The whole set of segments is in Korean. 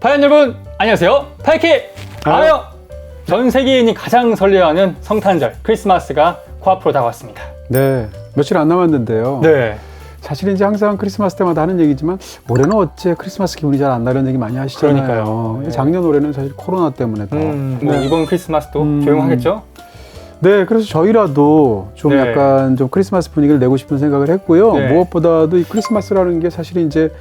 파연 여러분 안녕하세요. 파이키 아요. 전 세계인이 가장 설레어하는 성탄절 크리스마스가 코앞으로 다가왔습니다. 네, 며칠 안 남았는데요. 네. 사실 이제 항상 크리스마스 때마다 하는 얘기지만 올해는 어째 크리스마스 기분이 잘 안 나는 얘기 많이 하시잖아요. 그러니까요. 네. 작년 올해는 사실 코로나 때문에 더. 뭐 이번 크리스마스도 조용하겠죠? 네, 그래서 저희라도 좀 네. 약간 좀 크리스마스 분위기를 내고 싶은 생각을 했고요. 네. 무엇보다도 이 크리스마스라는 게 사실 이제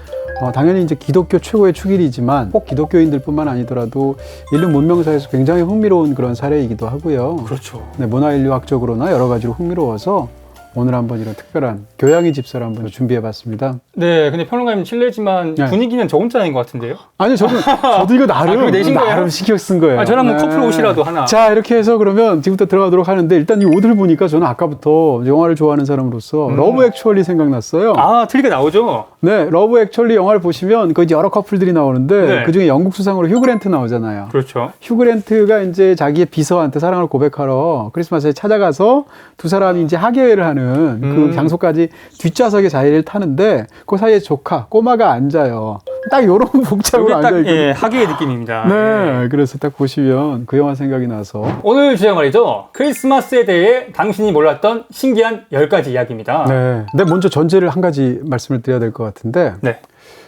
당연히 이제 기독교 최고의 축일이지만 꼭 기독교인들뿐만 아니더라도 인류 문명사에서 굉장히 흥미로운 그런 사례이기도 하고요. 그렇죠. 네, 문화인류학적으로나 여러 가지로 흥미로워서 오늘 한번 이런 특별한 교양의 집사를 한번 준비해봤습니다. 네, 근데 평론가님 실례지만 네. 분위기는 저 혼자인 것 같은데요? 아니요, 저도 이거 그거 내신 거예요? 나름 신경 쓴 거예요. 저랑 뭐 네. 커플 옷이라도 하나. 자, 이렇게 해서 그러면 지금부터 들어가도록 하는데 일단 이 옷을 보니까 저는 아까부터 영화를 좋아하는 사람으로서 러브 액츄얼리 생각났어요. 틀리게 나오죠? 네, 러브 액츄얼리 영화를 보시면 그 여러 커플들이 나오는데 네. 그중에 영국 수상으로 휴 그랜트 나오잖아요. 그렇죠. 휴 그랜트가 이제 자기의 비서한테 사랑을 고백하러 크리스마스에 찾아가서 두 사람이 이제 하계회를 하는 그 장소까지 뒷좌석에 자리를 타는데 그 사이에 조카, 꼬마가 앉아요. 딱 요런 복장으로 여기 딱 앉아있거든요. 하계의 느낌입니다. 네, 그래서 딱 보시면 그 영화 생각이 나서. 오늘 주제 말이죠. 크리스마스에 대해 당신이 몰랐던 신기한 10가지 이야기입니다. 네. 근데 먼저 전제를 한 가지 말씀을 드려야 될 것 같은데. 네.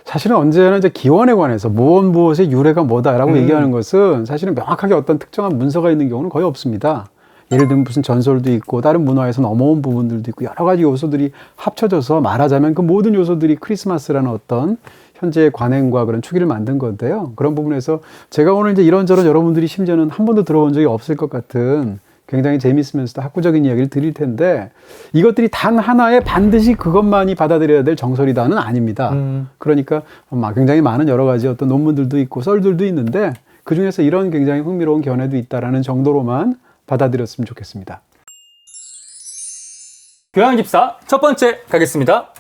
사실은 언제나 이제 기원에 관해서 무엇의 유래가 뭐다라고 얘기하는 것은 사실은 명확하게 어떤 특정한 문서가 있는 경우는 거의 없습니다. 예를 들면 무슨 전설도 있고 다른 문화에서 넘어온 부분들도 있고 여러 가지 요소들이 합쳐져서 말하자면 그 모든 요소들이 크리스마스라는 어떤 현재의 관행과 그런 추기를 만든 건데요. 그런 부분에서 제가 오늘 이제 이런저런 여러분들이 심지어는 한 번도 들어본 적이 없을 것 같은 굉장히 재미있으면서도 학구적인 이야기를 드릴 텐데 이것들이 단 하나에 반드시 그것만이 받아들여야 될 정설이다는 아닙니다. 그러니까 굉장히 많은 여러 가지 어떤 논문들도 있고 썰들도 있는데 그중에서 이런 굉장히 흥미로운 견해도 있다라는 정도로만 받아들였으면 좋겠습니다. 교양집사 첫 번째 가겠습니다.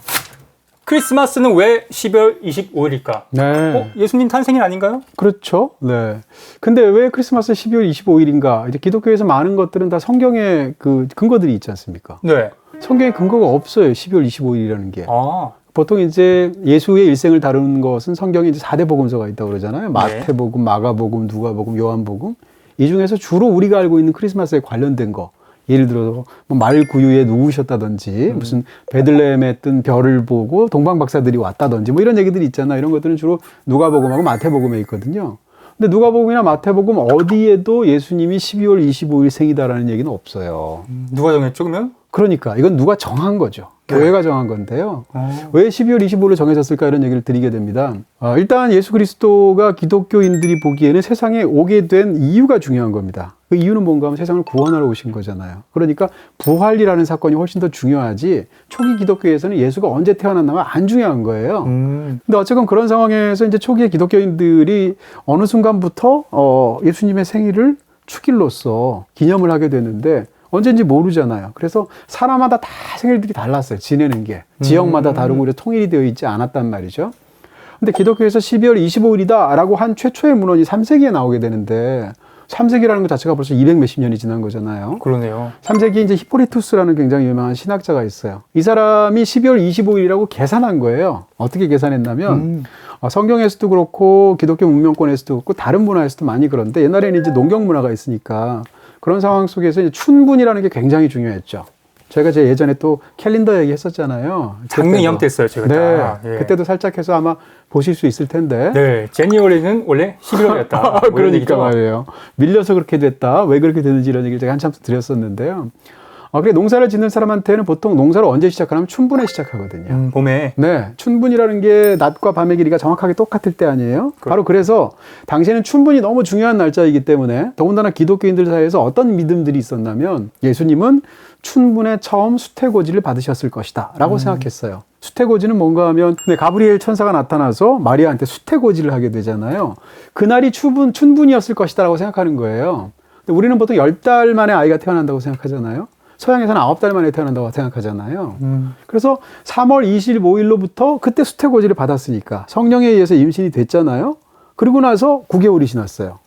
크리스마스는 왜 12월 25일일까? 네. 예수님 탄생일 아닌가요? 그렇죠. 네. 근데 왜 크리스마스 12월 25일인가? 이제 기독교에서 많은 것들은 다 성경의 그 근거들이 있지 않습니까? 네. 성경에 근거가 없어요. 12월 25일이라는 게. 아, 보통 이제 예수의 일생을 다루는 것은 성경에 이제 4대 복음서가 있다고 그러잖아요. 마태복음, 마가복음, 누가복음, 요한복음. 이 중에서 주로 우리가 알고 있는 크리스마스에 관련된 거. 예를 들어서 뭐 말 구유에 누우셨다든지 무슨 베들레헴에 뜬 별을 보고 동방 박사들이 왔다든지 뭐 이런 얘기들이 있잖아요. 이런 것들은 주로 누가복음하고 마태복음에 있거든요. 근데 누가복음이나 마태복음 어디에도 예수님이 12월 25일 생이다라는 얘기는 없어요. 누가 정했죠, 그러면? 그러니까 이건 누가 정한 거죠. 교회가 정한 건데요. 왜 12월 25일로 정해졌을까 이런 얘기를 드리게 됩니다. 일단 예수 그리스도가 기독교인들이 보기에는 세상에 오게 된 이유가 중요한 겁니다. 그 이유는 뭔가 하면 세상을 구원하러 오신 거잖아요. 그러니까 부활이라는 사건이 훨씬 더 중요하지 초기 기독교에서는 예수가 언제 태어났나가 안 중요한 거예요. 근데 어쨌건 그런 상황에서 이제 초기의 기독교인들이 어느 순간부터 예수님의 생일을 축일로서 기념을 하게 되는데 언제인지 모르잖아요. 그래서 사람마다 다 생일들이 달랐어요. 지내는 게. 지역마다 다르고 통일이 되어 있지 않았단 말이죠. 근데 기독교에서 12월 25일이다 라고 한 최초의 문헌이 3세기에 나오게 되는데 3세기라는 것 자체가 벌써 200 몇십 년이 지난 거잖아요. 그러네요. 3세기 이제 히포리투스라는 굉장히 유명한 신학자가 있어요. 이 사람이 12월 25일이라고 계산한 거예요. 어떻게 계산했냐면 성경에서도 그렇고 기독교 문명권에서도 그렇고 다른 문화에서도 많이 그런데 옛날에는 이제 농경 문화가 있으니까 그런 상황 속에서 이제 춘분이라는 게 굉장히 중요했죠. 저희가 제 예전에 또 캘린더 얘기 했었잖아요. 작년 이맘때 했어요, 제가. 네. 그때도 살짝 해서 아마 보실 수 있을 텐데. 네. 제니얼리는 원래 11월이었다. 그러니까 말이에요. 밀려서 그렇게 됐다. 왜 그렇게 되는지 이런 얘기를 제가 한참 드렸었는데요. 그래 농사를 짓는 사람한테는 보통 농사를 언제 시작하냐면 춘분에 시작하거든요. 봄에. 네. 춘분이라는 게 낮과 밤의 길이가 정확하게 똑같을 때 아니에요? 바로 그래서 당시에는 춘분이 너무 중요한 날짜이기 때문에 더군다나 기독교인들 사이에서 어떤 믿음들이 있었냐면 예수님은 춘분에 처음 수태고지를 받으셨을 것이다 라고 생각했어요. 수태고지는 뭔가 하면 가브리엘 천사가 나타나서 마리아한테 수태고지를 하게 되잖아요. 그날이 춘분이었을 것이다 라고 생각하는 거예요. 근데 우리는 보통 10달 만에 아이가 태어난다고 생각하잖아요. 서양에서는 9달 만에 태어난다고 생각하잖아요. 그래서 3월 25일로부터 그때 수태고지를 받았으니까 성령에 의해서 임신이 됐잖아요. 그리고 나서 9개월이 지났어요.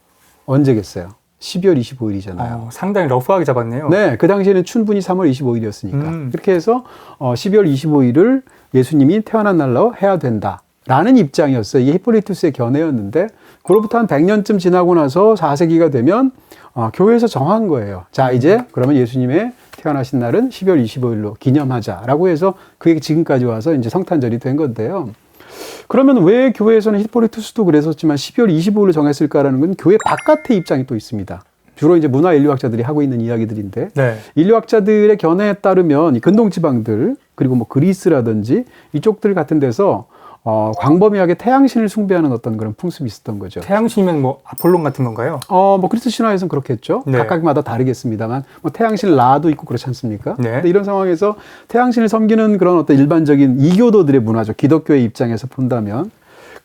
언제겠어요? 12월 25일이잖아요. 상당히 러프하게 잡았네요. 네, 그 당시에는 춘분이 3월 25일이었으니까. 그렇게 해서 12월 25일을 예수님이 태어난 날로 해야 된다. 라는 입장이었어요. 이게 히폴리투스의 견해였는데 그로부터 한 100년쯤 지나고 나서 4세기가 되면 교회에서 정한 거예요. 자, 이제 그러면 예수님의 태어나신 날은 12월 25일로 기념하자라고 해서 그게 지금까지 와서 이제 성탄절이 된 건데요. 그러면 왜 교회에서는 히폴리투스도 그랬었지만 12월 25일로 정했을까라는 건 교회 바깥의 입장이 또 있습니다. 주로 이제 문화 인류학자들이 하고 있는 이야기들인데 네. 인류학자들의 견해에 따르면 이 근동 지방들 그리고 뭐 그리스라든지 이쪽들 같은 데서 광범위하게 태양신을 숭배하는 어떤 그런 풍습이 있었던 거죠. 태양신이면 뭐 아폴론 같은 건가요? 뭐 그리스 신화에서는 그렇겠죠. 네. 각각마다 다르겠습니다만 뭐 태양신 라도 있고 그렇지 않습니까? 네. 근데 이런 상황에서 태양신을 섬기는 그런 어떤 일반적인 이교도들의 문화죠. 기독교의 입장에서 본다면.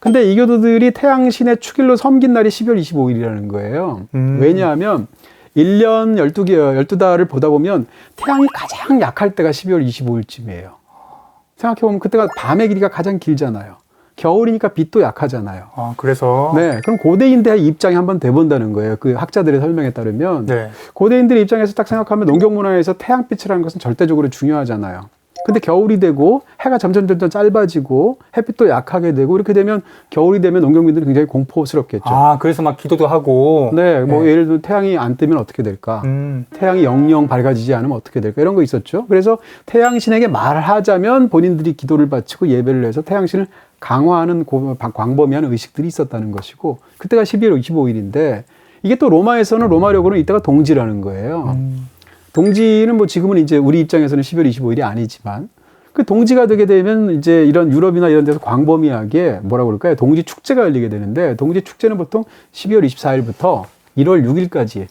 근데 이교도들이 태양신의 축일로 섬긴 날이 12월 25일이라는 거예요. 왜냐하면 1년 12달을 보다 보면 태양이 가장 약할 때가 12월 25일쯤이에요. 생각해보면 그때가 밤의 길이가 가장 길잖아요. 겨울이니까 빛도 약하잖아요. 그래서. 네. 그럼 고대인들의 입장이 한번 돼본다는 거예요. 그 학자들의 설명에 따르면. 네. 고대인들의 고대인들의 입장에서 딱 생각하면 농경문화에서 태양빛이라는 것은 절대적으로 중요하잖아요. 근데 겨울이 되고 해가 점점 짧아지고 햇빛도 약하게 되고 이렇게 되면 겨울이 되면 농경민들은 굉장히 공포스럽겠죠. 그래서 막 기도도 하고. 네. 뭐 예를 들어 태양이 안 뜨면 어떻게 될까? 태양이 영영 밝아지지 않으면 어떻게 될까? 이런 거 있었죠. 그래서 태양신에게 말하자면 본인들이 기도를 바치고 예배를 해서 태양신을 강화하는 광범위한 의식들이 있었다는 것이고 그때가 12월 25일인데 이게 또 로마에서는 로마력으로는 이때가 동지라는 거예요. 동지는 뭐 지금은 이제 우리 입장에서는 12월 25일이 아니지만 그 동지가 되게 되면 이제 이런 유럽이나 이런 데서 광범위하게 뭐라고 그럴까요? 동지 축제가 열리게 되는데 동지 축제는 보통 12월 24일부터 1월 6일까지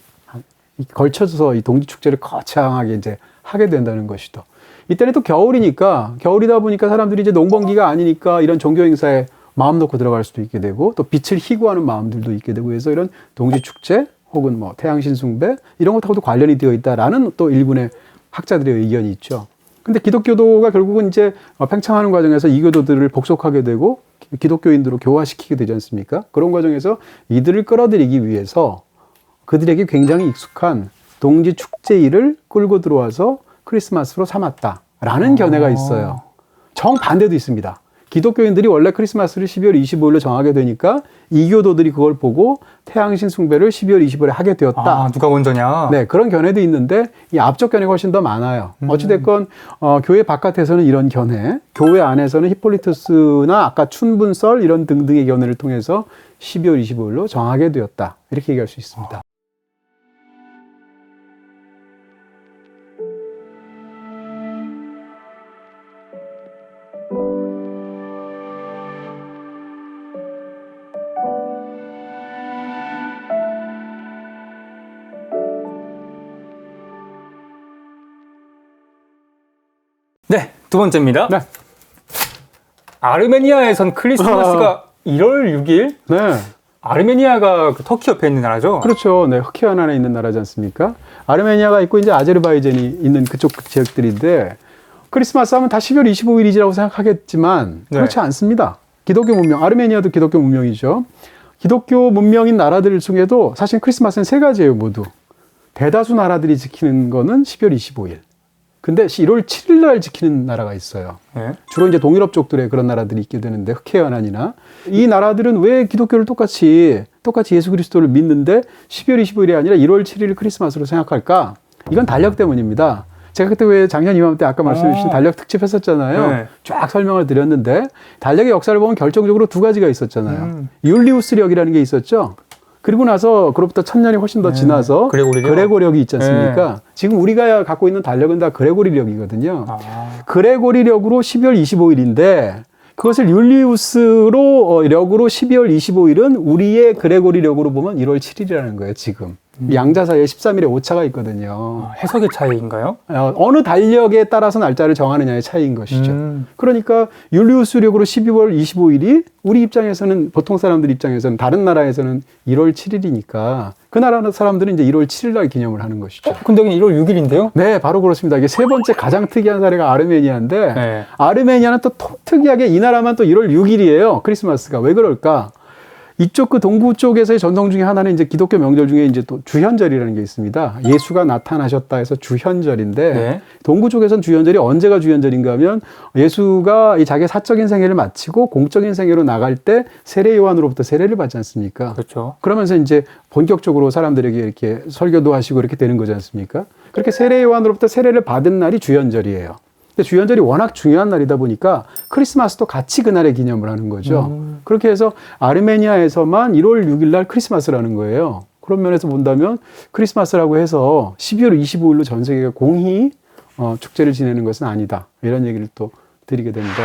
걸쳐서 이 동지 축제를 거창하게 이제 하게 된다는 것이죠. 이때는 또 겨울이니까 겨울이다 보니까 사람들이 이제 농번기가 아니니까 이런 종교 행사에 마음 놓고 들어갈 수도 있게 되고 또 빛을 희구하는 마음들도 있게 되고 해서 이런 동지 축제 혹은 뭐 태양신 숭배 이런 것하고도 관련이 되어 있다라는 또 일본의 학자들의 의견이 있죠. 근데 기독교도가 결국은 이제 팽창하는 과정에서 이교도들을 복속하게 되고 기독교인들로 교화시키게 되지 않습니까? 그런 과정에서 이들을 끌어들이기 위해서 그들에게 굉장히 익숙한 동지 축제일을 끌고 들어와서 크리스마스로 삼았다라는 견해가 있어요. 정반대도 있습니다. 기독교인들이 원래 크리스마스를 12월 25일로 정하게 되니까 이교도들이 그걸 보고 태양신 숭배를 12월 25일에 하게 되었다. 누가 먼저냐? 네, 그런 견해도 있는데 이 앞쪽 견해가 훨씬 더 많아요. 어찌됐건 교회 바깥에서는 이런 견해, 교회 안에서는 히폴리투스나 아까 춘분설 이런 등등의 견해를 통해서 12월 25일로 정하게 되었다. 이렇게 얘기할 수 있습니다. 네, 두 번째입니다. 네. 아르메니아에선 크리스마스가 1월 6일? 네. 아르메니아가 그 터키 옆에 있는 나라죠? 그렇죠. 네. 흑해안 안에 있는 나라지 않습니까? 아르메니아가 있고 이제 아제르바이잔이 있는 그쪽 지역들인데 크리스마스 하면 다 12월 25일이라고 생각하겠지만 그렇지 않습니다. 기독교 문명, 아르메니아도 기독교 문명이죠. 기독교 문명인 나라들 중에도 사실 크리스마스는 세 가지예요, 모두. 대다수 나라들이 지키는 거는 12월 25일. 근데 1월 7일 날 지키는 나라가 있어요. 네. 주로 이제 동유럽 쪽들에 그런 나라들이 있게 되는데 흑해연안이나 이 나라들은 왜 기독교를 똑같이 예수 그리스도를 믿는데 12월 25일이 아니라 1월 7일 크리스마스로 생각할까? 이건 달력 때문입니다. 제가 그때 왜 작년 이맘때 아까 말씀해 주신 달력 특집 했었잖아요. 네. 쫙 설명을 드렸는데 달력의 역사를 보면 결정적으로 두 가지가 있었잖아요. 율리우스력이라는 게 있었죠. 그리고 나서 그로부터 1000년이 훨씬 더 지나서 그레고력이 있지 않습니까? 네. 지금 우리가 갖고 있는 달력은 다 그레고리력이거든요. 그레고리력으로 12월 25일인데 그것을 율리우스로 력으로 12월 25일은 우리의 그레고리력으로 보면 1월 7일이라는 거예요, 지금. 양자 사이에 13일의 오차가 있거든요. 해석의 차이인가요? 어느 달력에 따라서 날짜를 정하느냐의 차이인 것이죠. 그러니까 율리우스력으로 12월 25일이 우리 입장에서는 보통 사람들 입장에서는 다른 나라에서는 1월 7일이니까 그 나라 사람들은 이제 1월 7일 날 기념을 하는 것이죠. 근데 여기는 1월 6일인데요? 네, 바로 그렇습니다. 이게 세 번째 가장 특이한 사례가 아르메니아인데 아르메니아는 또 특이하게 이 나라만 또 1월 6일이에요. 크리스마스가. 왜 그럴까? 이쪽 그 동부 쪽에서의 전통 중에 하나는 이제 기독교 명절 중에 이제 또 주현절이라는 게 있습니다. 예수가 나타나셨다 해서 주현절인데 네. 동부 쪽에서는 주현절이 언제가 주현절인가 하면 예수가 이 자기의 사적인 생애를 마치고 공적인 생애로 나갈 때 세례 요한으로부터 세례를 받지 않습니까? 그렇죠. 그러면서 이제 본격적으로 사람들에게 이렇게 설교도 하시고 이렇게 되는 거지 않습니까? 그렇게 세례 요한으로부터 세례를 받은 날이 주현절이에요. 근데 주현절이 워낙 중요한 날이다 보니까 크리스마스도 같이 그날에 기념을 하는 거죠. 그렇게 해서 아르메니아에서만 1월 6일 날 크리스마스라는 거예요. 그런 면에서 본다면 크리스마스라고 해서 12월 25일로 전 세계가 공히 축제를 지내는 것은 아니다. 이런 얘기를 또 드리게 됩니다.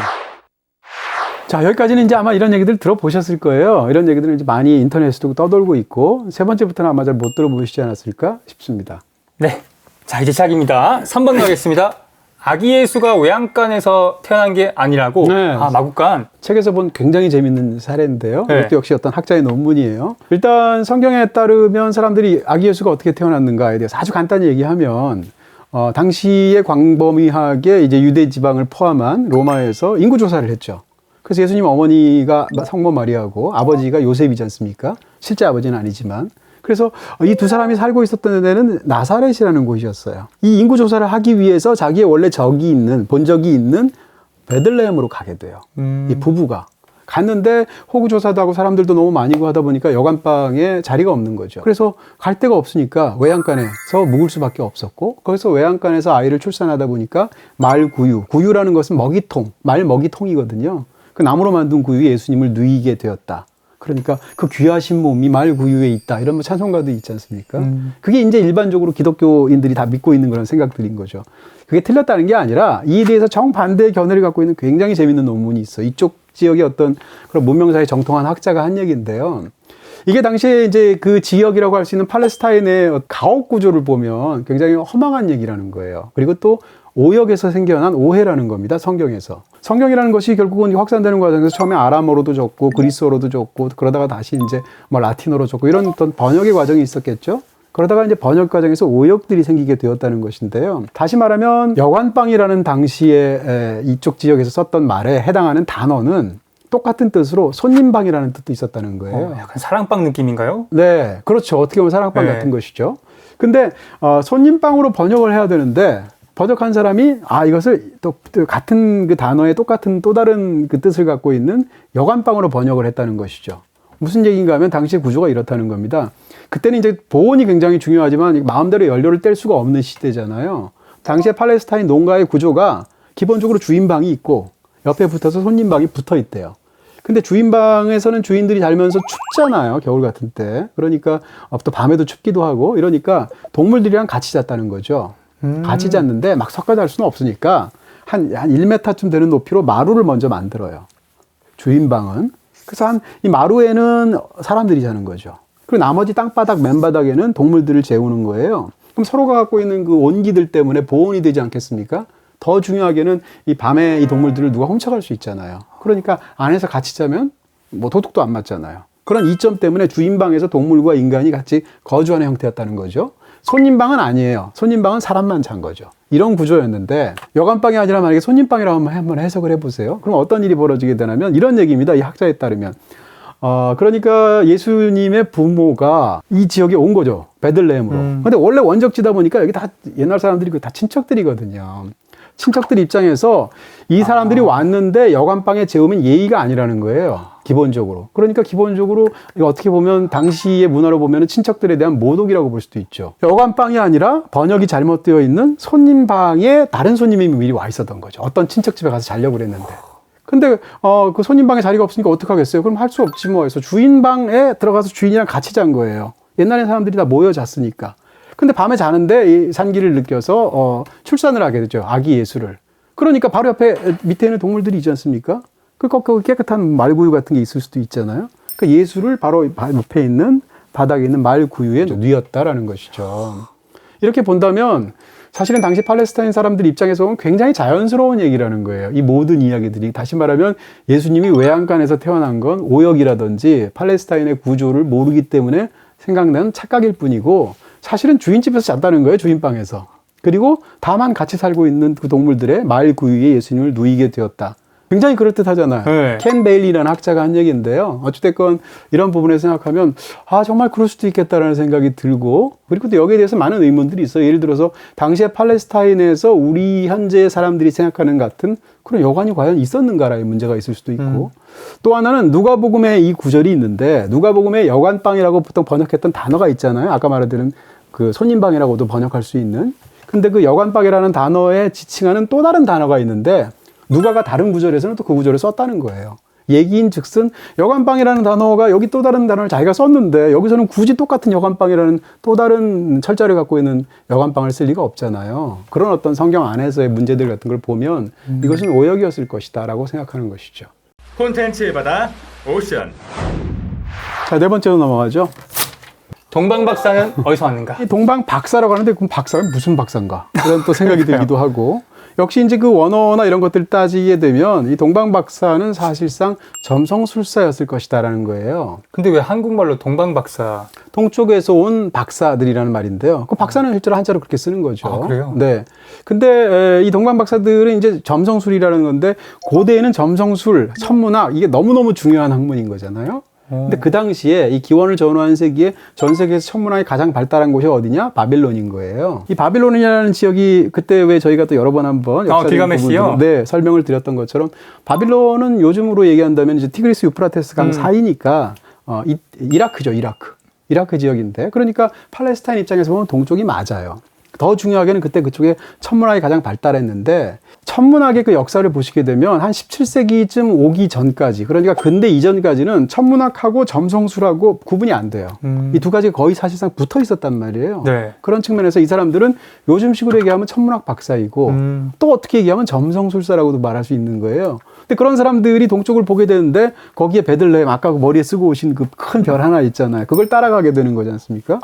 자, 여기까지는 이제 아마 이런 얘기들 들어보셨을 거예요. 이런 얘기들은 이제 많이 인터넷에도 떠돌고 있고, 세 번째부터는 아마 잘 못 들어보시지 않았을까 싶습니다. 네. 자, 이제 시작입니다. 3번 가겠습니다. 아기 예수가 외양간에서 태어난 게 아니라고. 네. 아, 마구간. 책에서 본 굉장히 재밌는 사례인데요. 네. 이것도 역시 어떤 학자의 논문이에요. 일단 성경에 따르면 사람들이 아기 예수가 어떻게 태어났는가에 대해서 아주 간단히 얘기하면, 당시에 광범위하게 이제 유대 지방을 포함한 로마에서 인구 조사를 했죠. 그래서 예수님 어머니가 성모 마리아고 아버지가 요셉이지 않습니까? 실제 아버지는 아니지만. 그래서 이 두 사람이 살고 있었던 데는 나사렛이라는 곳이었어요. 이 인구 조사를 하기 위해서 자기의 원래 본적이 있는 베들레헴으로 가게 돼요. 이 부부가. 갔는데 호구 조사도 하고 사람들도 너무 많이 하다 보니까 여관방에 자리가 없는 거죠. 그래서 갈 데가 없으니까 외양간에서 묵을 수밖에 없었고, 거기서 외양간에서 아이를 출산하다 보니까 구유라는 것은 말 먹이통이거든요. 그 나무로 만든 구유에 예수님을 누이게 되었다. 그러니까 그 귀하신 몸이 말 구유에 있다. 이런 찬송가도 있지 않습니까? 그게 이제 일반적으로 기독교인들이 다 믿고 있는 그런 생각들인 거죠. 그게 틀렸다는 게 아니라 이에 대해서 정반대의 견해를 갖고 있는 굉장히 재밌는 논문이 있어요. 이쪽 지역의 어떤 그런 문명사에 정통한 학자가 한 얘기인데요. 이게 당시에 이제 그 지역이라고 할 수 있는 팔레스타인의 가옥 구조를 보면 굉장히 허망한 얘기라는 거예요. 그리고 또 오역에서 생겨난 오해라는 겁니다. 성경에서. 성경이라는 것이 결국은 확산되는 과정에서 처음에 아람어로도 적고 그리스어로도 적고 그러다가 다시 이제 뭐 라틴어로 적고 이런 어떤 번역의 과정이 있었겠죠. 그러다가 이제 번역 과정에서 오역들이 생기게 되었다는 것인데요. 다시 말하면 여관방이라는 당시에 이쪽 지역에서 썼던 말에 해당하는 단어는 똑같은 뜻으로 손님방이라는 뜻도 있었다는 거예요. 약간 사랑방 느낌인가요? 네, 그렇죠. 어떻게 보면 사랑방 네. 같은 것이죠. 근데 손님방으로 번역을 해야 되는데 번역한 사람이 이것을 또 같은 그 단어에 똑같은 또 다른 그 뜻을 갖고 있는 여관방으로 번역을 했다는 것이죠. 무슨 얘기인가 하면 당시의 구조가 이렇다는 겁니다. 그때는 이제 보온이 굉장히 중요하지만 마음대로 연료를 뗄 수가 없는 시대잖아요. 당시에 팔레스타인 농가의 구조가 기본적으로 주인방이 있고 옆에 붙어서 손님방이 붙어 있대요. 근데 주인방에서는 주인들이 살면서 춥잖아요. 겨울 같은 때. 그러니까 또 밤에도 춥기도 하고 이러니까 동물들이랑 같이 잤다는 거죠. 같이 잤는데 막 섞어 잘 수는 없으니까 한 1m쯤 되는 높이로 마루를 먼저 만들어요. 주인방은. 그래서 이 마루에는 사람들이 자는 거죠. 그리고 나머지 땅바닥, 맨바닥에는 동물들을 재우는 거예요. 그럼 서로가 갖고 있는 그 온기들 때문에 보온이 되지 않겠습니까? 더 중요하게는 이 밤에 이 동물들을 누가 훔쳐갈 수 있잖아요. 그러니까 안에서 같이 자면 뭐 도둑도 안 맞잖아요. 그런 이점 때문에 주인방에서 동물과 인간이 같이 거주하는 형태였다는 거죠. 손님방은 아니에요. 손님방은 사람만 잔 거죠. 이런 구조였는데 여관방이 아니라 만약에 손님방이라고 한번 해석을 해보세요. 그럼 어떤 일이 벌어지게 되냐면 이런 얘기입니다. 이 학자에 따르면. 그러니까 예수님의 부모가 이 지역에 온 거죠. 베들레헴으로. 근데 원래 원적지다 보니까 여기 다 옛날 사람들이 다 친척들이거든요. 친척들 입장에서 이 사람들이 왔는데 여관방에 재우면 예의가 아니라는 거예요. 기본적으로. 그러니까 기본적으로 이거 어떻게 보면 당시의 문화로 보면 친척들에 대한 모독이라고 볼 수도 있죠. 여관방이 아니라 번역이 잘못되어 있는 손님방에 다른 손님이 미리 와 있었던 거죠. 어떤 친척집에 가서 자려고 그랬는데. 근데 그 손님방에 자리가 없으니까 어떡하겠어요? 그럼 할 수 없지 뭐 해서 주인방에 들어가서 주인이랑 같이 잔 거예요. 옛날에 사람들이 다 모여 잤으니까. 근데 밤에 자는데 이 산기를 느껴서 출산을 하게 되죠. 아기 예수를. 그러니까 바로 옆에 밑에 있는 동물들이 있지 않습니까? 그 깨끗한 말구유 같은 게 있을 수도 있잖아요. 그 예수를 바로 옆에 있는 바닥에 있는 말구유에 뉘었다라는 것이죠. 이렇게 본다면 사실은 당시 팔레스타인 사람들 입장에서 보면 굉장히 자연스러운 얘기라는 거예요. 이 모든 이야기들이. 다시 말하면 예수님이 외양간에서 태어난 건 오역이라든지 팔레스타인의 구조를 모르기 때문에 생각나는 착각일 뿐이고 사실은 주인집에서 잤다는 거예요. 주인방에서. 그리고 다만 같이 살고 있는 그 동물들의 말 구유에 예수님을 누이게 되었다. 굉장히 그럴듯하잖아요. 네. 켄 베일리라는 학자가 한 얘기인데요. 어찌됐건 이런 부분에 생각하면 정말 그럴 수도 있겠다라는 생각이 들고, 그리고 또 여기에 대해서 많은 의문들이 있어요. 예를 들어서 당시에 팔레스타인에서 우리 현재 사람들이 생각하는 같은 그런 여관이 과연 있었는가라는 문제가 있을 수도 있고, 또 하나는 누가복음에 이 구절이 있는데, 누가복음에 여관방이라고 보통 번역했던 단어가 있잖아요. 아까 말했던 그 손님방이라고도 번역할 수 있는. 근데 그 여관방이라는 단어에 지칭하는 또 다른 단어가 있는데, 누가가 다른 구절에서는 또 그 구절을 썼다는 거예요. 얘기인 즉슨 여관방이라는 단어가 여기 또 다른 단어를 자기가 썼는데 여기서는 굳이 똑같은 여관방이라는 또 다른 철자를 갖고 있는 여관방을 쓸 리가 없잖아요. 그런 어떤 성경 안에서의 문제들 같은 걸 보면 이것은 오역이었을 것이다 라고 생각하는 것이죠. 콘텐츠의 바다 오션. 자, 네 번째로 넘어가죠. 동방박사는 어디서 왔는가? 이 동방박사라고 하는데 그럼 박사는 무슨 박사인가? 그런 또 생각이 들기도 하고, 역시 이제 그 원어나 이런 것들 따지게 되면 이 동방박사는 사실상 점성술사였을 것이다라는 거예요. 근데 왜 한국말로 동방박사? 동쪽에서 온 박사들이라는 말인데요. 그 박사는 실제로 한자로 그렇게 쓰는 거죠. 아, 그래요? 네. 근데 이 동방박사들은 이제 점성술이라는 건데, 고대에는 점성술, 천문학, 이게 너무너무 중요한 학문인 거잖아요. 근데 그 당시에 이 기원을 전후한 세기에 전 세계에서 천문학이 가장 발달한 곳이 어디냐? 바빌론인 거예요. 이 바빌론이라는 지역이 그때 왜 저희가 또 여러 번 한번 길가메시요? 네, 설명을 드렸던 것처럼, 바빌론은 요즘으로 얘기한다면 이제 티그리스 유프라테스 강 사이니까 이라크죠, 이라크 지역인데, 그러니까 팔레스타인 입장에서 보면 동쪽이 맞아요. 더 중요하게는 그때 그쪽에 천문학이 가장 발달했는데, 천문학의 그 역사를 보시게 되면 한 17세기쯤 오기 전까지, 그러니까 근대 이전까지는 천문학하고 점성술하고 구분이 안 돼요. 이 두 가지가 거의 사실상 붙어 있었단 말이에요. 네. 그런 측면에서 이 사람들은 요즘식으로 얘기하면 천문학 박사이고, 또 어떻게 얘기하면 점성술사라고도 말할 수 있는 거예요. 근데 그런 사람들이 동쪽을 보게 되는데, 거기에 베들레헴, 아까 그 머리에 쓰고 오신 그 큰 별 하나 있잖아요. 그걸 따라가게 되는 거지 않습니까?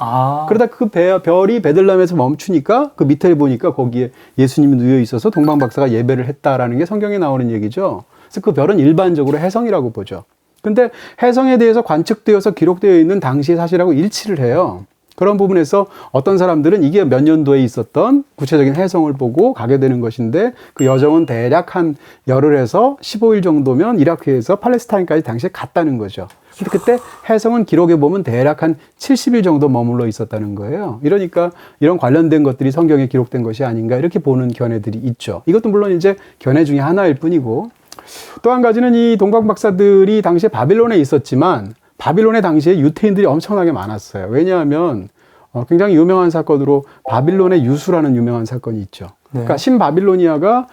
그러다 그 별이 베들레헴에서 멈추니까 그 밑에 보니까 거기에 예수님이 누워 있어서 동방박사가 예배를 했다라는 게 성경에 나오는 얘기죠. 그래서 그 별은 일반적으로 혜성이라고 보죠. 근데 혜성에 대해서 관측되어서 기록되어 있는 당시의 사실하고 일치를 해요. 그런 부분에서 어떤 사람들은 이게 몇 년도에 있었던 구체적인 혜성을 보고 가게 되는 것인데, 그 여정은 대략 한 열흘에서 15일 정도면 이라크에서 팔레스타인까지 당시에 갔다는 거죠. 근데 그때 혜성은 기록에 보면 대략 한 70일 정도 머물러 있었다는 거예요. 이러니까 이런 관련된 것들이 성경에 기록된 것이 아닌가, 이렇게 보는 견해들이 있죠. 이것도 물론 이제 견해 중에 하나일 뿐이고, 또 한 가지는 이 동방박사들이 당시에 바빌론에 있었지만, 바빌론에 당시에 유태인들이 엄청나게 많았어요. 왜냐하면 굉장히 유명한 사건으로 바빌론의 유수라는 유명한 사건이 있죠. 네. 그러니까 신바빌로니아가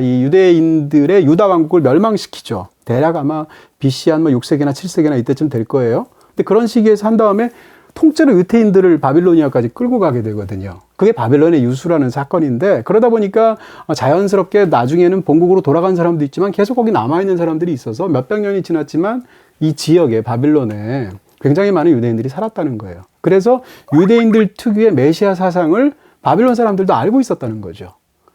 이 유대인들의 유다 왕국을 멸망시키죠. 대략 아마 BC 한 6세기나 7세기나 이때쯤 될 거예요. 근데 그런 시기에서 한 다음에 통째로 유태인들을 바빌로니아까지 끌고 가게 되거든요. 그게 바빌론의 유수라는 사건인데, 그러다 보니까 자연스럽게 나중에는 본국으로 돌아간 사람도 있지만 계속 거기 남아있는 사람들이 있어서 몇백 년이 지났지만 이 지역에, 바빌론에 굉장히 많은 유대인들이 살았다는 거예요. 그래서 유대인들 특유의 메시아 사상을 바빌론 사람들도 알고 있었다는 거죠.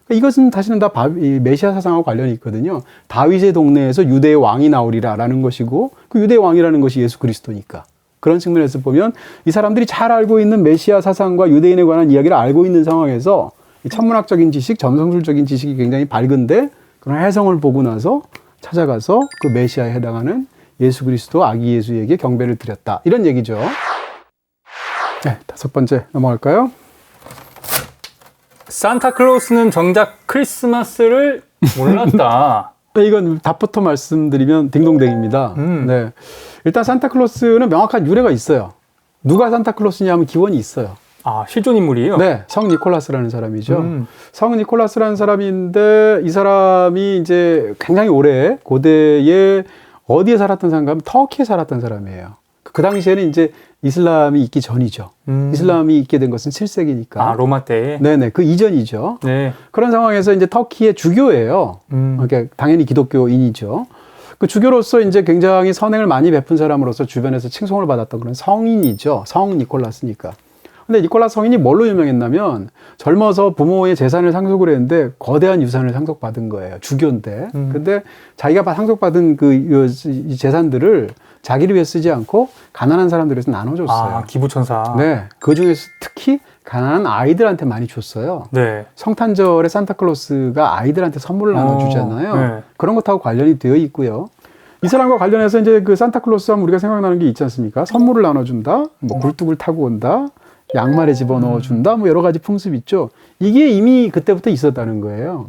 이것은 사실은 다 메시아 사상하고 관련이 있거든요. 다윗의 동네에서 유대의 왕이 나오리라라는 것이고, 그 유대의 왕이라는 것이 예수 그리스도니까. 그런 측면에서 보면 이 사람들이 잘 알고 있는 메시아 사상과 유대인에 관한 이야기를 알고 있는 상황에서 이 천문학적인 지식, 점성술적인 지식이 굉장히 밝은데, 그런 해성을 보고 나서 찾아가서 그 메시아에 해당하는 예수 그리스도 아기 예수에게 경배를 드렸다, 이런 얘기죠. 네, 5번째 넘어갈까요? 산타클로스는 정작 크리스마스를 몰랐다. 이건 답부터 말씀드리면 딩동댕입니다. 네, 일단 산타클로스는 명확한 유래가 있어요. 누가 산타클로스냐 하면 기원이 있어요. 실존 인물이에요? 네, 성 니콜라스라는 사람이죠. 성 니콜라스라는 사람인데, 이 사람이 이제 굉장히 오래 고대에 어디에 살았던 사람인가 하면 터키에 살았던 사람이에요. 그 당시에는 이제 이슬람이 있기 전이죠. 이슬람이 있게 된 것은 7세기니까. 로마 때에? 네네, 그 이전이죠. 네. 그런 상황에서 이제 터키의 주교예요. 그러니까 당연히 기독교인이죠. 그 주교로서 이제 굉장히 선행을 많이 베푼 사람으로서 주변에서 칭송을 받았던 그런 성인이죠. 성 니콜라스니까. 근데 니콜라스 성인이 뭘로 유명했냐면, 젊어서 부모의 재산을 상속을 했는데 거대한 유산을 상속받은 거예요. 주교인데. 근데 자기가 상속받은 그 재산들을 자기를 위해 쓰지 않고 가난한 사람들에서 나눠줬어요. 아, 기부천사. 네, 그 중에서 특히 가난한 아이들한테 많이 줬어요. 네. 성탄절에 산타클로스가 아이들한테 선물을 나눠주잖아요. 네. 그런 것하고 관련이 되어 있고요. 이 사람과 관련해서 이제 그 산타클로스 하면 우리가 생각나는 게 있지 않습니까? 선물을 나눠준다, 뭐 굴뚝을 타고 온다, 양말에 집어넣어준다, 뭐 여러 가지 풍습 있죠. 이게 이미 그때부터 있었다는 거예요.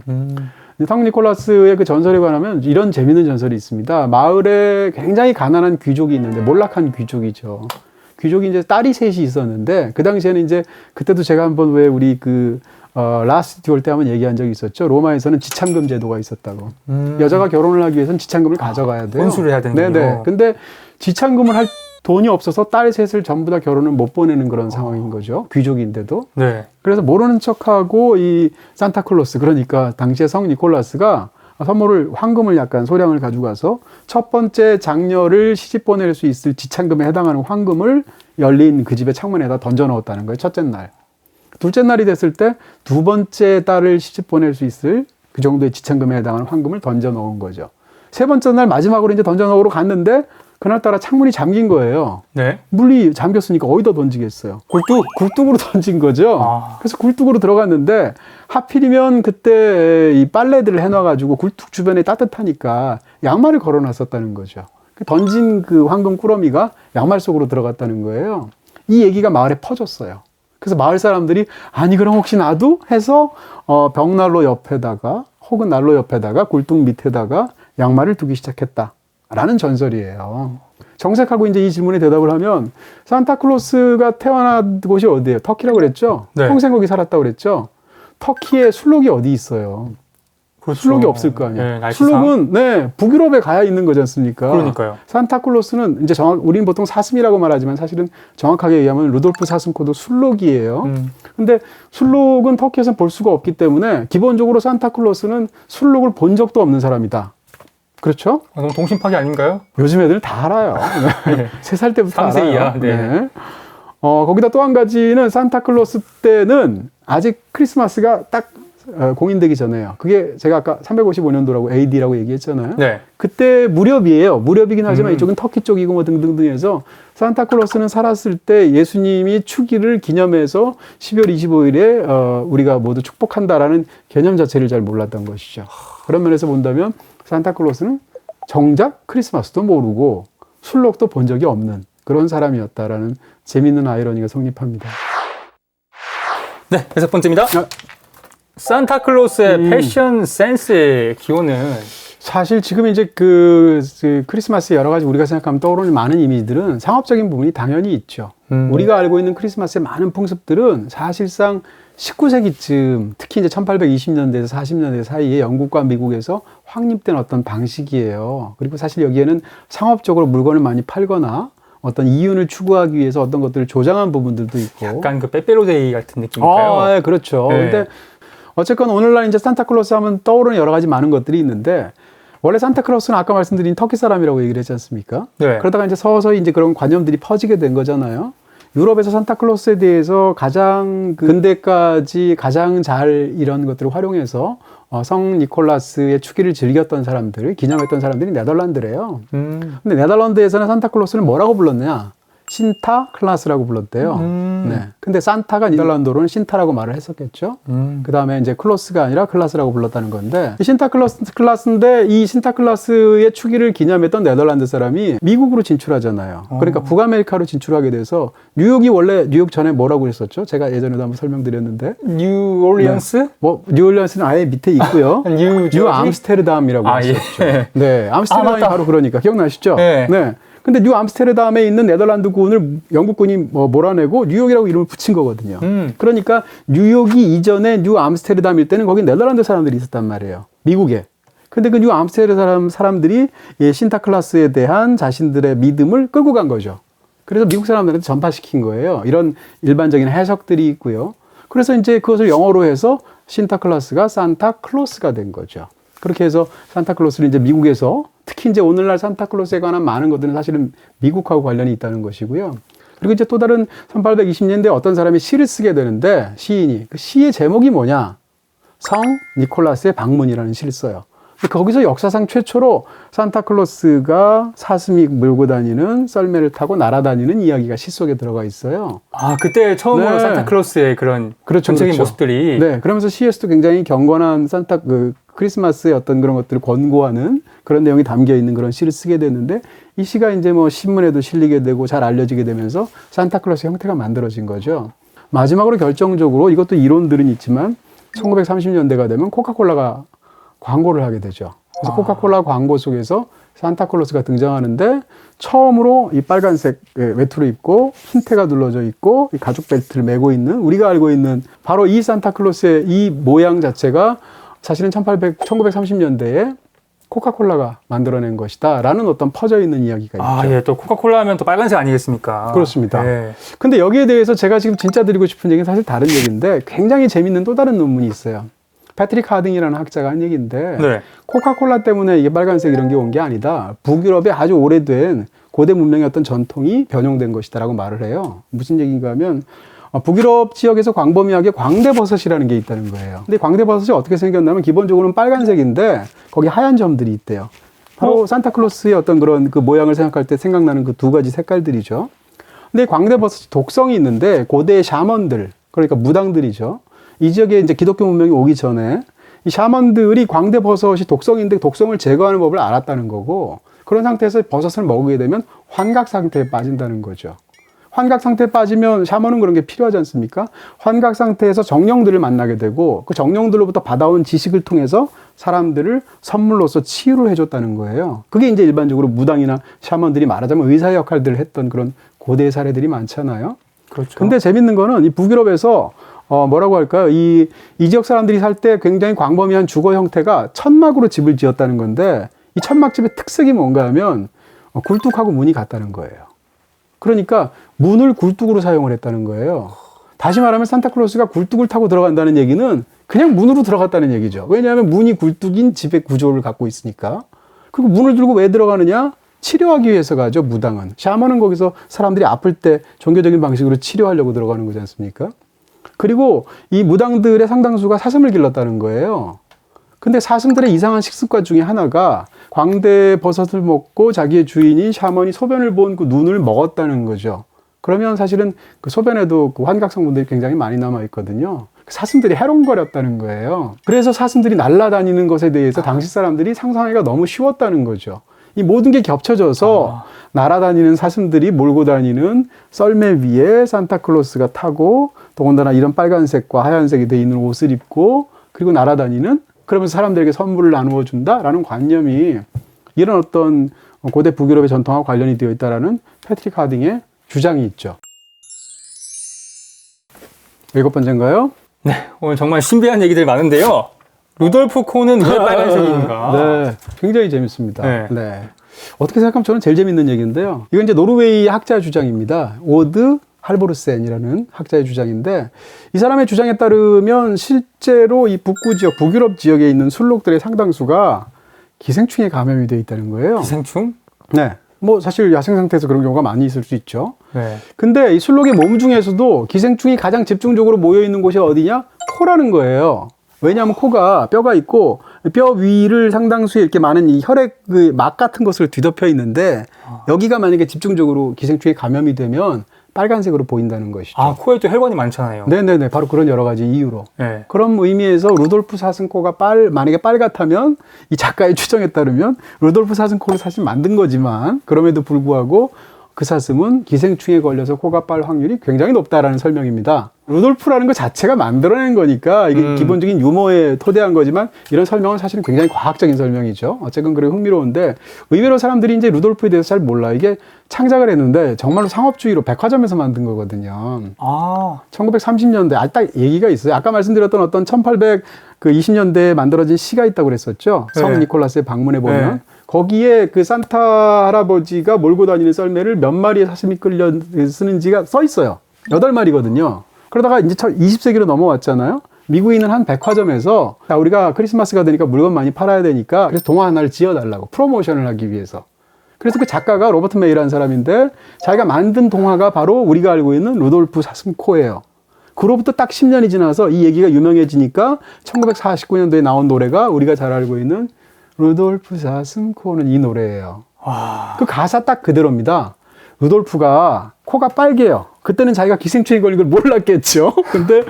성 니콜라스의 그 전설에 관하면 이런 재밌는 전설이 있습니다. 마을에 굉장히 가난한 귀족이 있는데, 몰락한 귀족이죠. 귀족이 이제 딸이 셋이 있었는데, 그 당시에는 이제, 그때도 제가 한번 왜 우리 라스트 듀얼 때 한번 얘기한 적이 있었죠. 로마에서는 지참금 제도가 있었다고. 여자가 결혼을 하기 위해서는 지참금을 가져가야 돼요. 혼수를 해야 되는군요. 네네. 근데 지참금을 할 돈이 없어서 딸 셋을 전부 다 결혼을 못 보내는 그런 상황인 거죠. 귀족인데도. 네. 그래서 모르는 척하고 이 산타클로스, 그러니까 당시에 성 니콜라스가 선물을, 황금을 약간 소량을 가져가서 첫 번째 장녀를 시집 보낼 수 있을 지참금에 해당하는 황금을 열린 그 집의 창문에다 던져 넣었다는 거예요. 첫째 날. 둘째 날이 됐을 때 두 번째 딸을 시집 보낼 수 있을 그 정도의 지참금에 해당하는 황금을 던져 넣은 거죠. 세 번째 날 마지막으로 이제 던져 넣으러 갔는데 그날따라 창문이 잠긴 거예요. 네. 물이 잠겼으니까 어디다 던지겠어요? 굴뚝으로 던진 거죠. 아. 그래서 굴뚝으로 들어갔는데 하필이면 그때 이 빨래들을 해놔가지고 굴뚝 주변에 따뜻하니까 양말을 걸어놨었다는 거죠. 던진 그 황금 꾸러미가 양말 속으로 들어갔다는 거예요. 이 얘기가 마을에 퍼졌어요. 그래서 마을 사람들이 아니 그럼 혹시 나도 해서 벽난로 옆에다가 혹은 난로 옆에다가 굴뚝 밑에다가 양말을 두기 시작했다라는 전설이에요. 정색하고 이제 이 질문에 대답을 하면 산타클로스가 태어난 곳이 어디예요? 터키라고 그랬죠? 네. 평생 거기 살았다고 그랬죠? 터키에 술록이 어디 있어요? 그렇죠. 술록이 없을 거 아니에요. 네, 날씨상. 술록은 네, 북유럽에 가야 있는 거지 않습니까? 그러니까요. 산타클로스는 이제 우리는 보통 사슴이라고 말하지만 사실은 정확하게 얘기하면 루돌프 사슴코도 술록이에요. 근데 술록은 터키에서는 볼 수가 없기 때문에 기본적으로 산타클로스는 술록을 본 적도 없는 사람이다. 그렇죠? 너무 동심 파괴 아닌가요? 요즘 애들은 다 알아요. 네. 3살 때부터 상세히야. 알아요. 네. 거기다 또 한 가지는 산타클로스 때는 아직 크리스마스가 딱 공인되기 전에요. 그게 제가 아까 355년도라고 AD라고 얘기했잖아요. 네. 그때 무렵이에요. 무렵이긴 하지만 이쪽은 터키 쪽이고 뭐 등등등 해서 산타클로스는 살았을 때 예수님이 축일을 기념해서 12월 25일에 우리가 모두 축복한다라는 개념 자체를 잘 몰랐던 것이죠. 그런 면에서 본다면 산타클로스는 정작 크리스마스도 모르고 술록도 본 적이 없는 그런 사람이었다라는 재미있는 아이러니가 성립합니다. 네, 6번째입니다. 산타클로스의 패션 센스의 기원은 사실 지금 이제 그 크리스마스 여러 가지 우리가 생각하면 떠오르는 많은 이미지들은 상업적인 부분이 당연히 있죠. 우리가 알고 있는 크리스마스의 많은 풍습들은 사실상 19세기쯤 특히 이제 1820년대에서 40년대 사이에 영국과 미국에서 확립된 어떤 방식이에요. 그리고 사실 여기에는 상업적으로 물건을 많이 팔거나 어떤 이윤을 추구하기 위해서 어떤 것들을 조장한 부분들도 있고. 약간 그 빼빼로데이 같은 느낌일까요? 네, 그렇죠. 네. 근데 어쨌건 오늘날 이제 산타클로스 하면 떠오르는 여러 가지 많은 것들이 있는데 원래 산타클로스는 아까 말씀드린 터키 사람이라고 얘기를 했지 않습니까? 네. 그러다가 이제 서서히 이제 그런 관념들이 퍼지게 된 거잖아요. 유럽에서 산타클로스에 대해서 가장 근대까지 가장 잘 이런 것들을 활용해서 성 니콜라스의 축일을 즐겼던 사람들, 기념했던 사람들이 네덜란드래요. 근데 네덜란드에서는 산타클로스는 뭐라고 불렀냐? 신타클라스라고 불렀대요. 네. 근데 산타가 네덜란드어로는 신타라고 말을 했었겠죠. 그 다음에 이제 클로스가 아니라 클라스라고 불렀다는 건데, 이 신타클라스인데 이 신타클라스의 축일을 기념했던 네덜란드 사람이 미국으로 진출하잖아요. 그러니까 북아메리카로 진출하게 돼서 뉴욕이 원래 뉴욕 전에 뭐라고 했었죠? 제가 예전에도 한번 설명드렸는데. 뉴올리언스? 네. 뭐 뉴올리언스는 아예 밑에 있고요. 뉴 암스테르담이라고 했었죠. 예. 네, 암스테르담이 바로 그러니까 기억나시죠? 네. 네. 근데 뉴 암스테르담에 있는 네덜란드군을 영국군이 몰아내고 뉴욕이라고 이름을 붙인 거거든요. 그러니까 뉴욕이 이전에 뉴 암스테르담일 때는 거기 네덜란드 사람들이 있었단 말이에요. 미국에. 근데 그 뉴 암스테르담 사람들이 신타클라스에 대한 자신들의 믿음을 끌고 간 거죠. 그래서 미국 사람들한테 전파시킨 거예요. 이런 일반적인 해석들이 있고요. 그래서 이제 그것을 영어로 해서 신타클라스가 산타클로스가 된 거죠. 그렇게 해서 산타클로스를 이제 미국에서 특히 이제 오늘날 산타클로스에 관한 많은 것들은 사실은 미국하고 관련이 있다는 것이고요. 그리고 이제 또 다른 1820년대에 어떤 사람이 시를 쓰게 되는데 시인이 그 시의 제목이 뭐냐? 성 니콜라스의 방문이라는 시를 써요. 거기서 역사상 최초로 산타클로스가 사슴이 몰고 다니는 썰매를 타고 날아다니는 이야기가 시 속에 들어가 있어요. 아, 그때 처음으로 네. 산타클로스의 그런 그렇죠, 전체적인 그렇죠. 모습들이. 네, 그러면서 시에서도 굉장히 경건한 크리스마스의 어떤 그런 것들을 권고하는 그런 내용이 담겨 있는 그런 시를 쓰게 됐는데, 이 시가 이제 뭐 신문에도 실리게 되고 잘 알려지게 되면서 산타클로스 형태가 만들어진 거죠. 마지막으로 결정적으로 이것도 이론들은 있지만 1930년대가 되면 코카콜라가 광고를 하게 되죠. 그래서 코카콜라 광고 속에서 산타클로스가 등장하는데, 처음으로 이 빨간색 외투를 입고 흰테가 둘러져 있고 이 가죽 벨트를 메고 있는, 우리가 알고 있는 바로 이 산타클로스의 이 모양 자체가 사실은 1930년대에 코카콜라가 만들어낸 것이다 라는 어떤 퍼져 있는 이야기가 아, 있죠. 예. 또 코카콜라 하면 또 빨간색 아니겠습니까? 그렇습니다. 네. 근데 여기에 대해서 제가 지금 진짜 드리고 싶은 얘기는 사실 다른 얘기인데, 굉장히 재밌는 또 다른 논문이 있어요. 패트릭 하딩이라는 학자가 한 얘기인데, 네. 코카콜라 때문에 이게 빨간색 이런 게 온 게 아니다. 북유럽의 아주 오래된 고대 문명의 어떤 전통이 변형된 것이다라고 말을 해요. 무슨 얘기인가 하면, 북유럽 지역에서 광범위하게 광대버섯이라는 게 있다는 거예요. 근데 광대버섯이 어떻게 생겼냐면 기본적으로는 빨간색인데 거기 하얀 점들이 있대요. 바로 산타클로스의 어떤 그런 그 모양을 생각할 때 생각나는 그 두 가지 색깔들이죠. 근데 광대버섯이 독성이 있는데, 고대의 샤먼들, 그러니까 무당들이죠. 이 지역에 이제 기독교 문명이 오기 전에 이 샤먼들이 광대버섯이 독성인데 독성을 제거하는 법을 알았다는 거고, 그런 상태에서 버섯을 먹게 되면 환각 상태에 빠진다는 거죠. 환각 상태에 빠지면 샤먼은 그런 게 필요하지 않습니까? 환각 상태에서 정령들을 만나게 되고, 그 정령들로부터 받아온 지식을 통해서 사람들을 선물로서 치유를 해줬다는 거예요. 그게 이제 일반적으로 무당이나 샤먼들이 말하자면 의사 역할들을 했던 그런 고대 사례들이 많잖아요. 그렇죠. 근데 재밌는 거는 이 북유럽에서 뭐라고 할까요? 이 지역 사람들이 살 때 굉장히 광범위한 주거 형태가 천막으로 집을 지었다는 건데, 이 천막집의 특색이 뭔가 하면 굴뚝하고 문이 같다는 거예요. 그러니까 문을 굴뚝으로 사용을 했다는 거예요. 다시 말하면 산타클로스가 굴뚝을 타고 들어간다는 얘기는 그냥 문으로 들어갔다는 얘기죠. 왜냐하면 문이 굴뚝인 집의 구조를 갖고 있으니까. 그리고 문을 들고 왜 들어가느냐? 치료하기 위해서 가죠, 무당은. 샤먼은 거기서 사람들이 아플 때 종교적인 방식으로 치료하려고 들어가는 거지 않습니까? 그리고 이 무당들의 상당수가 사슴을 길렀다는 거예요. 근데 사슴들의 이상한 식습관 중에 하나가 광대버섯을 먹고 자기의 주인인 샤먼이 소변을 본 그 눈을 먹었다는 거죠. 그러면 사실은 그 소변에도 그 환각 성분들이 굉장히 많이 남아 있거든요. 사슴들이 해롱거렸다는 거예요. 그래서 사슴들이 날아다니는 것에 대해서 당시 사람들이 상상하기가 너무 쉬웠다는 거죠. 이 모든 게 겹쳐져서 날아다니는 사슴들이 몰고 다니는 썰매 위에 산타클로스가 타고, 더군다나 이런 빨간색과 하얀색이 되어 있는 옷을 입고, 그리고 날아다니는, 그러면서 사람들에게 선물을 나누어 준다라는 관념이 이런 어떤 고대 북유럽의 전통과 관련이 되어 있다라는 패트릭 하딩의 주장이 있죠. 7번째인가요? 네. 오늘 정말 신비한 얘기들이 많은데요. 루돌프 코는 왜 빨간색인가? 네, 굉장히 재밌습니다. 네. 네. 어떻게 생각하면 저는 제일 재밌는 얘기인데요. 이건 이제 노르웨이 학자 주장입니다. 오드 할보르센이라는 학자의 주장인데, 이 사람의 주장에 따르면 실제로 이 북구 지역, 북유럽 지역에 있는 순록들의 상당수가 기생충에 감염이 되어 있다는 거예요. 기생충? 네. 뭐 사실 야생 상태에서 그런 경우가 많이 있을 수 있죠. 네. 근데 이 순록의 몸 중에서도 기생충이 가장 집중적으로 모여 있는 곳이 어디냐? 코라는 거예요. 왜냐하면 코가 뼈가 있고 뼈 위를 상당수의 이렇게 많은 이 혈액 그 막 같은 것을 뒤덮여 있는데, 여기가 만약에 집중적으로 기생충에 감염이 되면 빨간색으로 보인다는 것이죠. 아, 코에 또 혈관이 많잖아요. 네네네. 바로 그런 여러 가지 이유로. 네. 그런 의미에서 루돌프 사슴코가 만약에 빨갛다면, 이 작가의 추정에 따르면 루돌프 사슴코를 사실 만든 거지만, 그럼에도 불구하고 그 사슴은 기생충에 걸려서 코가 빨 확률이 굉장히 높다라는 설명입니다. 루돌프라는 것 자체가 만들어낸 거니까 이게 기본적인 유머에 토대한 거지만, 이런 설명은 사실은 굉장히 과학적인 설명이죠. 어쨌든 그래 흥미로운데, 의외로 사람들이 이제 루돌프에 대해서 잘 몰라. 이게 창작을 했는데 정말로 상업주의로 백화점에서 만든 거거든요. 아, 1930년대, 딱 얘기가 있어요. 아까 말씀드렸던 어떤 1820년대에 만들어진 시가 있다고 그랬었죠. 네. 성 니콜라스의 방문에 보면. 네. 거기에 그 산타 할아버지가 몰고 다니는 썰매를 몇 마리의 사슴이 끌려 쓰는지가 써 있어요. 8마리거든요. 그러다가 이제 20세기로 넘어왔잖아요. 미국에 있는 한 백화점에서, 자, 우리가 크리스마스가 되니까 물건 많이 팔아야 되니까, 그래서 동화 하나를 지어달라고, 프로모션을 하기 위해서. 그래서 그 작가가 로버트 메이라는 사람인데, 자기가 만든 동화가 바로 우리가 알고 있는 루돌프 사슴코예요. 그로부터 딱 10년이 지나서 이 얘기가 유명해지니까 1949년도에 나온 노래가 우리가 잘 알고 있는 루돌프 사슴코는 이 노래예요. 와. 그 가사 딱 그대로입니다. 루돌프가 코가 빨개요. 그때는 자기가 기생충에 걸린 걸 몰랐겠죠. 근데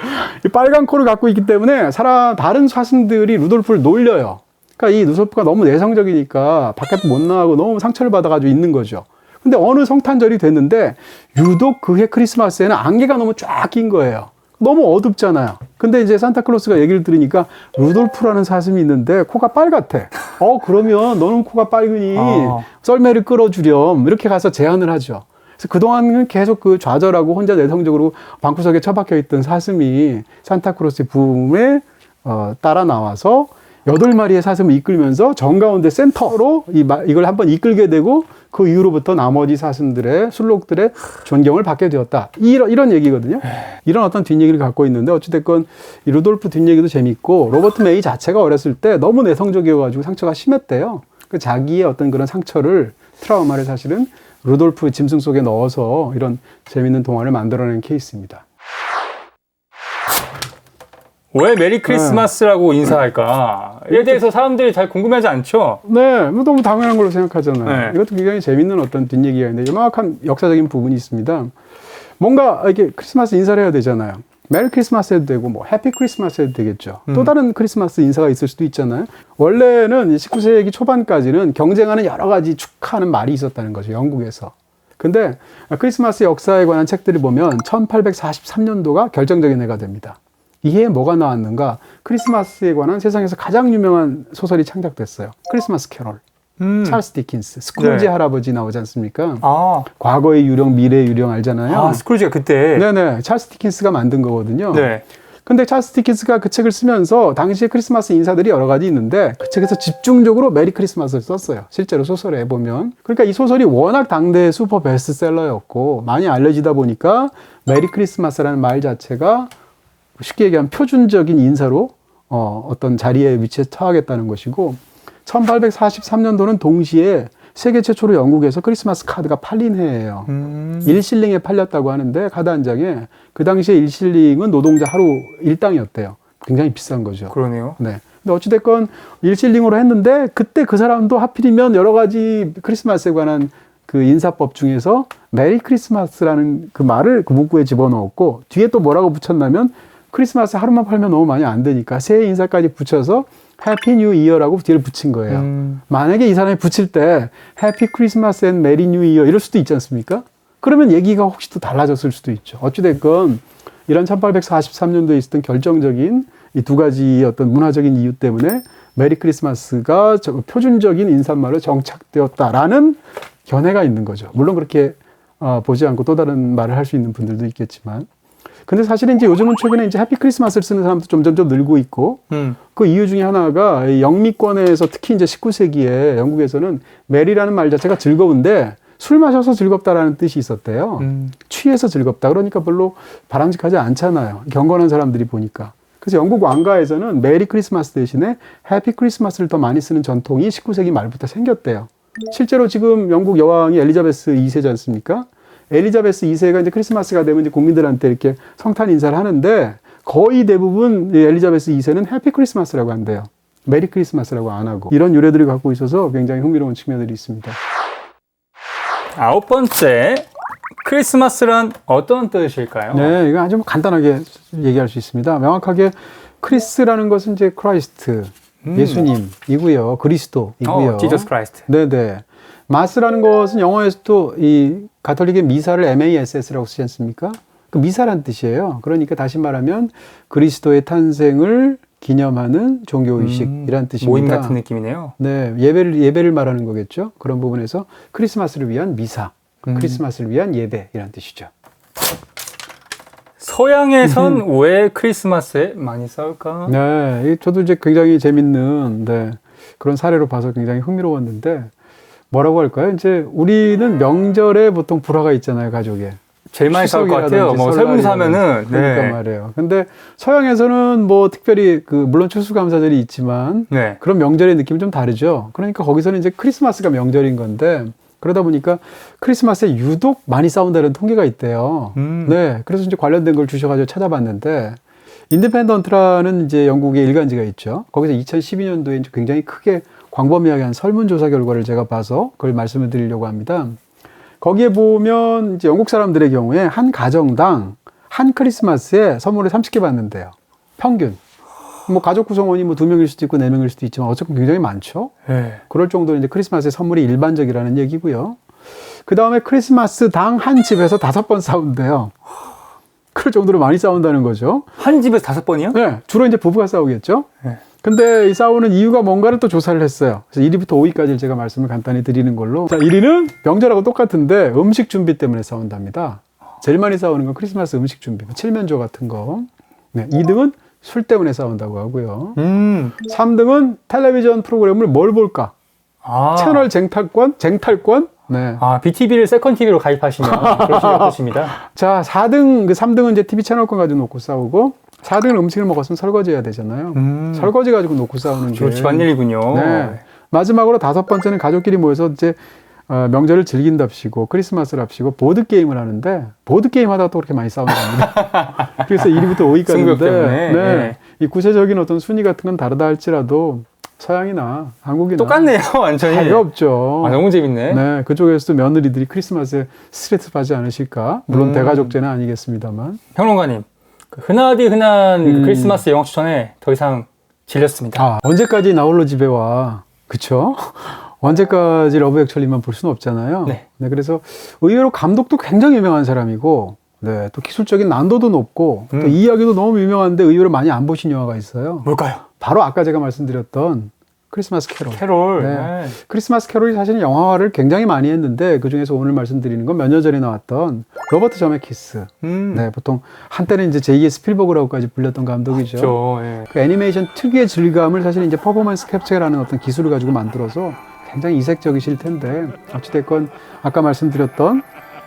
이 빨간 코를 갖고 있기 때문에 다른 사슴들이 루돌프를 놀려요. 그러니까 이 루돌프가 너무 내성적이니까 밖에도 못 나가고 너무 상처를 받아가지고 있는 거죠. 근데 어느 성탄절이 됐는데 유독 그해 크리스마스에는 안개가 너무 쫙 낀 거예요. 너무 어둡잖아요. 근데 이제 산타클로스가 얘기를 들으니까 루돌프라는 사슴이 있는데 코가 빨갛대. 그러면 너는 코가 빨그니 썰매를 끌어주렴. 이렇게 가서 제안을 하죠. 그래서 그동안은 계속 그 좌절하고 혼자 내성적으로 방구석에 처박혀 있던 사슴이 산타클로스의 부음에 따라 나와서 8마리의 사슴을 이끌면서 정가운데 센터로 이걸 한번 이끌게 되고 그 이후로부터 나머지 사슴들의 술록들의 존경을 받게 되었다. 이런 얘기거든요. 이런 어떤 뒷얘기를 갖고 있는데 어찌됐건 이 루돌프 뒷얘기도 재밌고 로버트 메이 자체가 어렸을 때 너무 내성적이어가지고 상처가 심했대요. 그 자기의 어떤 그런 상처를 트라우마를 사실은 루돌프 짐승 속에 넣어서 이런 재밌는 동화를 만들어낸 케이스입니다. 왜 메리 크리스마스라고 인사할까에 대해서 사람들이 잘 궁금해하지 않죠? 네, 너무 당연한 걸로 생각하잖아요. 네. 이것도 굉장히 재밌는 어떤 뒷얘기가 있는데 명확한 역사적인 부분이 있습니다. 뭔가 이렇게 크리스마스 인사를 해야 되잖아요. 메리 크리스마스 해도 되고 뭐 해피 크리스마스 해도 되겠죠. 또 다른 크리스마스 인사가 있을 수도 있잖아요. 원래는 19세기 초반까지는 경쟁하는 여러 가지 축하하는 말이 있었다는 거죠. 영국에서. 근데 크리스마스 역사에 관한 책들을 보면 1843년도가 결정적인 해가 됩니다. 이 해에 뭐가 나왔는가? 크리스마스에 관한 세상에서 가장 유명한 소설이 창작됐어요. 크리스마스 캐롤. 찰스 디킨스. 스크루지 네. 할아버지 나오지 않습니까? 아, 과거의 유령, 미래의 유령 알잖아요. 스크루지가 그때. 네네. 찰스 디킨스가 만든 거거든요. 네. 근데 찰스 디킨스가 그 책을 쓰면서 당시에 크리스마스 인사들이 여러 가지 있는데 그 책에서 집중적으로 메리 크리스마스를 썼어요. 실제로 소설에 보면. 그러니까 이 소설이 워낙 당대의 슈퍼 베스트셀러였고 많이 알려지다 보니까 메리 크리스마스라는 말 자체가 쉽게 얘기하면 표준적인 인사로 어떤 자리에 위치에 처하겠다는 것이고 1843년도는 동시에 세계 최초로 영국에서 크리스마스 카드가 팔린 해예요. 1실링에 팔렸다고 하는데 카드 한 장에 그 당시에 1실링은 노동자 하루 일당이었대요. 굉장히 비싼 거죠. 그러네요. 네. 근데 어찌됐건 1실링으로 했는데 그때 그 사람도 하필이면 여러 가지 크리스마스에 관한 그 인사법 중에서 메리 크리스마스라는 그 말을 그 문구에 집어넣었고 뒤에 또 뭐라고 붙였냐면 크리스마스 하루만 팔면 너무 많이 안 되니까 새해 인사까지 붙여서 해피 뉴 이어라고 뒤를 붙인 거예요. 만약에 이 사람이 붙일 때 해피 크리스마스 앤 메리 뉴 이어 이럴 수도 있지 않습니까? 그러면 얘기가 혹시 또 달라졌을 수도 있죠. 어찌됐건 이런 1843년도에 있었던 결정적인 이 두 가지 어떤 문화적인 이유 때문에 메리 크리스마스가 표준적인 인사말로 정착되었다라는 견해가 있는 거죠. 물론 그렇게 보지 않고 또 다른 말을 할 수 있는 분들도 있겠지만 근데 사실은 이제 요즘은 최근에 이제 해피 크리스마스를 쓰는 사람도 점점 늘고 있고, 그 이유 중에 하나가 이 영미권에서 특히 이제 19세기에 영국에서는 메리라는 말 자체가 즐거운데 술 마셔서 즐겁다라는 뜻이 있었대요. 취해서 즐겁다. 그러니까 별로 바람직하지 않잖아요. 경건한 사람들이 보니까. 그래서 영국 왕가에서는 메리 크리스마스 대신에 해피 크리스마스를 더 많이 쓰는 전통이 19세기 말부터 생겼대요. 실제로 지금 영국 여왕이 엘리자베스 2세지 않습니까? 엘리자베스 2세가 이제 크리스마스가 되면 이제 국민들한테 이렇게 성탄 인사를 하는데 거의 대부분 엘리자베스 2세는 해피 크리스마스라고 한대요. 메리 크리스마스라고 안 하고. 이런 유래들을 갖고 있어서 굉장히 흥미로운 측면들이 있습니다. 9번째, 크리스마스란 어떤 뜻일까요? 네, 이거 아주 간단하게 얘기할 수 있습니다. 명확하게 크리스라는 것은 이제 크라이스트, 예수님이고요. 그리스도이고요. 지저스 크라이스트. 네네. 마스라는 것은 영어에서도 이 가톨릭의 미사를 MASS라고 쓰지 않습니까? 그 미사란 뜻이에요. 그러니까 다시 말하면 그리스도의 탄생을 기념하는 종교의식이란 뜻입니다. 모임 같은 느낌이네요. 네, 예배를 말하는 거겠죠. 그런 부분에서 크리스마스를 위한 미사, 크리스마스를 위한 예배이란 뜻이죠. 서양에선 왜 크리스마스에 많이 싸울까? 네, 저도 이제 굉장히 재밌는 그런 사례로 봐서 굉장히 흥미로웠는데 뭐라고 할까요? 이제 우리는 명절에 보통 불화가 있잖아요, 가족에. 제일 많이 싸울 것 같아요. 뭐 세분사면은. 그러니까 말이에요. 근데 서양에서는 뭐 특별히 물론 추수감사절이 있지만 네. 그런 명절의 느낌이 좀 다르죠. 그러니까 거기서는 이제 크리스마스가 명절인 건데 그러다 보니까 크리스마스에 유독 많이 싸운다는 통계가 있대요. 네, 그래서 이제 관련된 걸 주셔가지고 찾아봤는데 인디펜던트라는 이제 영국의 일간지가 있죠. 거기서 2012년도에 이제 굉장히 크게 광범위하게 한 설문조사 결과를 제가 봐서 그걸 말씀을 드리려고 합니다. 거기에 보면 이제 영국 사람들의 경우에 한 가정당 한 크리스마스에 선물을 30개 받는데요. 평균. 뭐 가족 구성원이 뭐 2명일 수도 있고 4명일 수도 있지만 어쨌든 굉장히 많죠. 네. 그럴 정도로 이제 크리스마스에 선물이 일반적이라는 얘기고요. 그 다음에 크리스마스당 한 집에서 5번 싸운대요. 그럴 정도로 많이 싸운다는 거죠. 한 집에서 5번이요? 네, 주로 이제 부부가 싸우겠죠. 네. 근데 이 싸우는 이유가 뭔가를 또 조사를 했어요. 그래서 1위부터 5위까지 제가 말씀을 간단히 드리는 걸로. 자, 1위는 명절하고 똑같은데 음식 준비 때문에 싸운답니다. 제일 많이 싸우는 건 크리스마스 음식 준비, 칠면조 같은 거. 네, 2등은 술 때문에 싸운다고 하고요. 3등은 텔레비전 프로그램을 뭘 볼까? 아. 채널 쟁탈권? 네. 아, BTV를 세컨 TV로 가입하시면 그러시면 어떠십니다. 자, 3등은 이제 TV 채널권 가지고 놓고 싸우고, 4등은 음식을 먹었으면 설거지 해야 되잖아요. 설거지 가지고 놓고 싸우는 게. 주로 집안일이군요. 네. 마지막으로 5번째는 가족끼리 모여서 이제 명절을 즐긴답시고 크리스마스랍시고 보드게임을 하는데 보드게임 하다가 또 그렇게 많이 싸운답니다. 그래서 1위부터 5위까지인데 승부욕 때문에. 네. 이 구체적인 어떤 순위 같은 건 다르다 할지라도 서양이나 한국이나 똑같네요, 완전히. 차이가 없죠. 아, 너무 재밌네. 네, 그쪽에서도 며느리들이 크리스마스에 스트레스 받지 않으실까? 물론 대가족제는 아니겠습니다만. 평론가님, 그 흔하디 흔한 그 크리스마스 영화 추천에 더 이상 질렸습니다. 아, 언제까지 나 홀로 집에 와? 그쵸? 언제까지 러브액츄얼리만 볼 수는 없잖아요. 네. 그래서 의외로 감독도 굉장히 유명한 사람이고, 네, 또 기술적인 난도도 높고, 또 이야기도 너무 유명한데 의외로 많이 안 보신 영화가 있어요. 뭘까요? 바로 아까 제가 말씀드렸던 크리스마스 캐롤. 캐롤. 네. 네. 크리스마스 캐롤이 사실 영화화를 굉장히 많이 했는데 그 중에서 오늘 말씀드리는 건 몇 년 전에 나왔던 로버트 저메키스. 네, 보통 한때는 이제 제2의 스필버그라고까지 불렸던 감독이죠. 그렇죠. 예. 그 애니메이션 특유의 질감을 사실 이제 퍼포먼스 캡처라는 어떤 기술을 가지고 만들어서 굉장히 이색적이실 텐데 어찌됐건 아까 말씀드렸던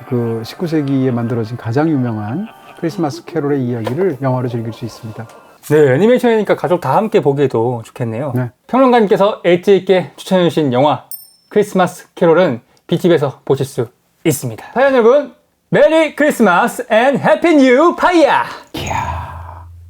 그 19세기에 만들어진 가장 유명한 크리스마스 캐롤의 이야기를 영화로 즐길 수 있습니다. 네, 애니메이션이니까 가족 다 함께 보기에도 좋겠네요. 네. 평론가님께서 엣지 있게 추천해주신 영화 크리스마스 캐롤은 BTV에서 보실 수 있습니다. 사연 여러분, 메리 크리스마스 앤 해피 뉴 파이어!